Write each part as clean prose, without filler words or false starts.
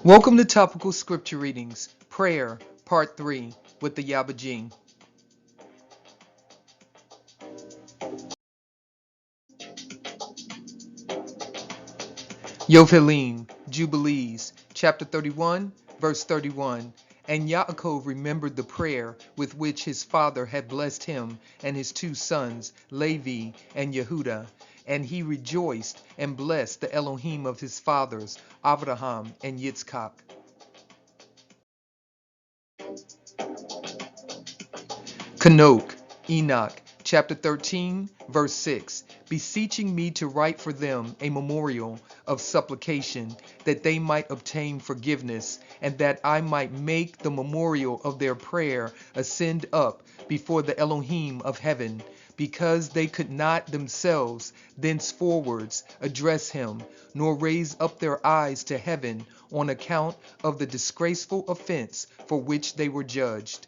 Welcome to Topical Scripture Readings, Prayer, Part 3, with the Ayaba G. Yophelim, Jubilees, chapter 31, verse 31. And Yaakov remembered the prayer with which his father had blessed him and his two sons, Levi and Yehuda. And he rejoiced and blessed the Elohim of his fathers, Abraham and Yitzchak. Enoch, chapter 13, verse 6, beseeching me to write for them a memorial of supplication, that they might obtain forgiveness, and that I might make the memorial of their prayer ascend up before the Elohim of heaven, because they could not themselves thenceforwards address him, nor raise up their eyes to heaven on account of the disgraceful offense for which they were judged.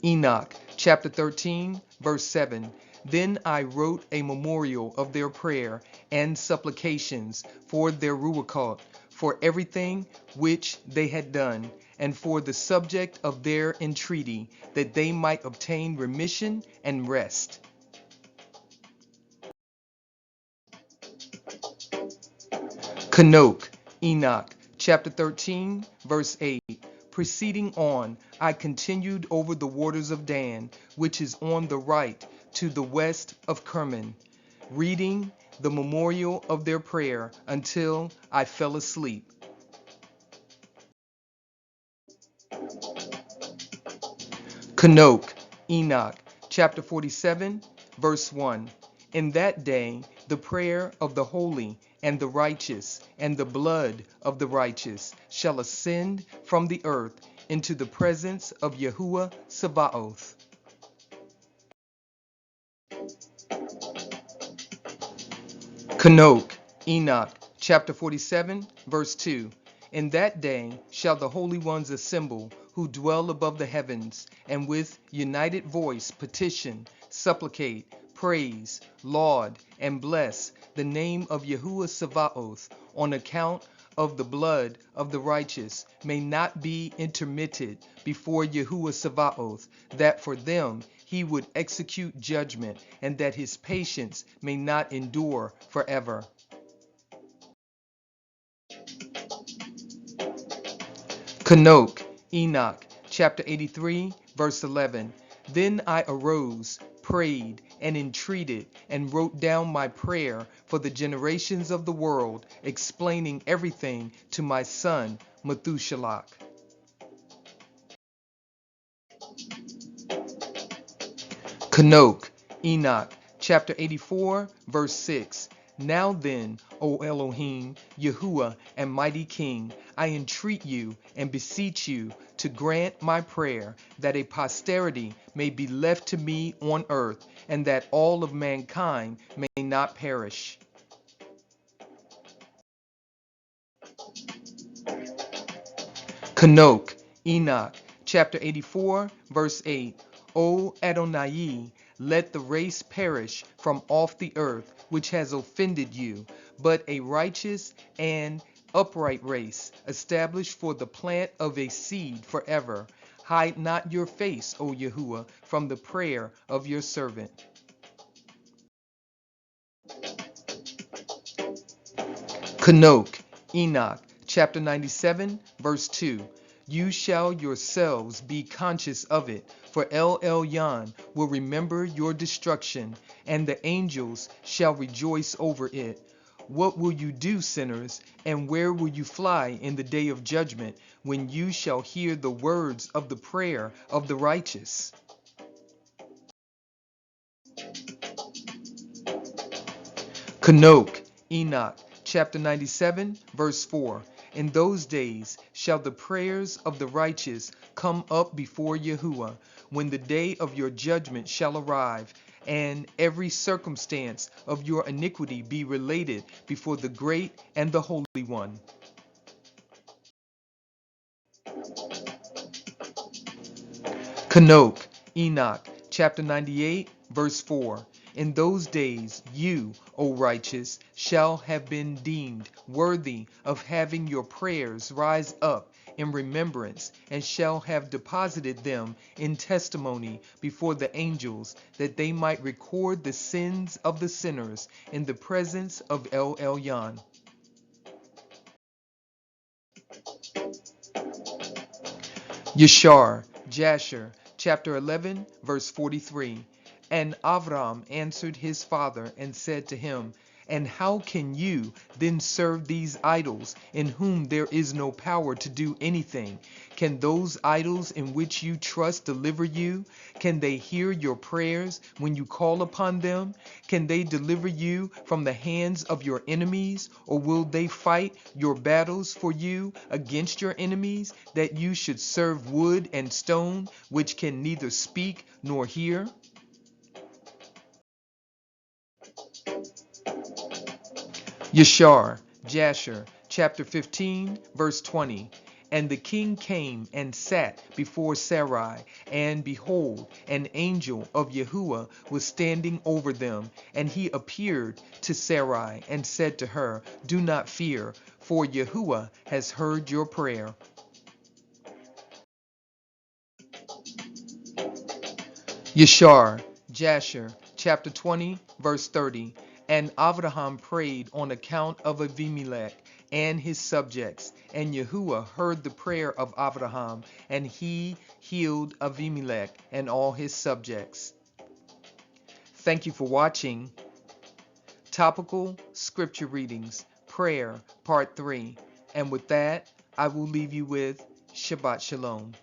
Enoch, chapter 13, verse 7. Then I wrote a memorial of their prayer and supplications for their ruachot, for everything which they had done, and for the subject of their entreaty, that they might obtain remission and rest. Enoch, chapter 13, verse 8. Proceeding on, I continued over the waters of Dan, which is on the right, to the west of Kerman, reading the memorial of their prayer until I fell asleep. Enoch, chapter 47, verse 1. In that day, the prayer of the holy and the righteous and the blood of the righteous shall ascend from the earth into the presence of Yahuwah Sabaoth. Enoch, chapter 47, verse 2. In that day shall the holy ones assemble, who dwell above the heavens, and with united voice petition, supplicate, praise, laud, and bless the name of Yahuwah Sabaoth, on account of the blood of the righteous may not be intermitted before Yahuwah Sabaoth, that for them he would execute judgment, and that his patience may not endure forever. Enoch, chapter 83, verse 11. Then I arose, prayed, and entreated, and wrote down my prayer for the generations of the world, explaining everything to my son Methuselah. Enoch, chapter 84, verse 6. Now then, O Elohim, Yahuwah, and mighty King, I entreat you and beseech you to grant my prayer, that a posterity may be left to me on earth, and that all of mankind may not perish. Enoch, chapter 84, verse 8. O Adonai, let the race perish from off the earth, which has offended you, but a righteous and upright race, established for the plant of a seed forever. Hide not your face, O Yahuwah, from the prayer of your servant. Enoch, chapter 97, verse 2. You shall yourselves be conscious of it, for El Elyon will remember your destruction, and the angels shall rejoice over it. What will you do, sinners, and where will you fly in the day of judgment, when you shall hear the words of the prayer of the righteous? Enoch, chapter 97, verse 4. In those days shall the prayers of the righteous come up before Yahuwah, when the day of your judgment shall arrive, and every circumstance of your iniquity be related before the great and the Holy One. Enoch, chapter 98, verse 4. In those days you, O righteous, shall have been deemed worthy of having your prayers rise up in remembrance, and shall have deposited them in testimony before the angels, that they might record the sins of the sinners in the presence of El Elyon. Yashar, Jasher, chapter 11, verse 43. And Avram answered his father and said to him, And how can you then serve these idols, in whom there is no power to do anything? Can those idols in which you trust deliver you? Can they hear your prayers when you call upon them? Can they deliver you from the hands of your enemies? Or will they fight your battles for you against your enemies, that you should serve wood and stone, which can neither speak nor hear? Yashar, Jasher, chapter 15, verse 20. And the king came and sat before Sarai, and behold, an angel of Yahuwah was standing over them. And he appeared to Sarai and said to her, Do not fear, for Yahuwah has heard your prayer. Yashar, Jasher, chapter 20, verse 30. And Abraham prayed on account of Abimelech and his subjects, and Yahuwah heard the prayer of Abraham, and he healed Abimelech and all his subjects. Thank you for watching Topical Scripture Readings, Prayer, Part 3. And with that, I will leave you with Shabbat Shalom.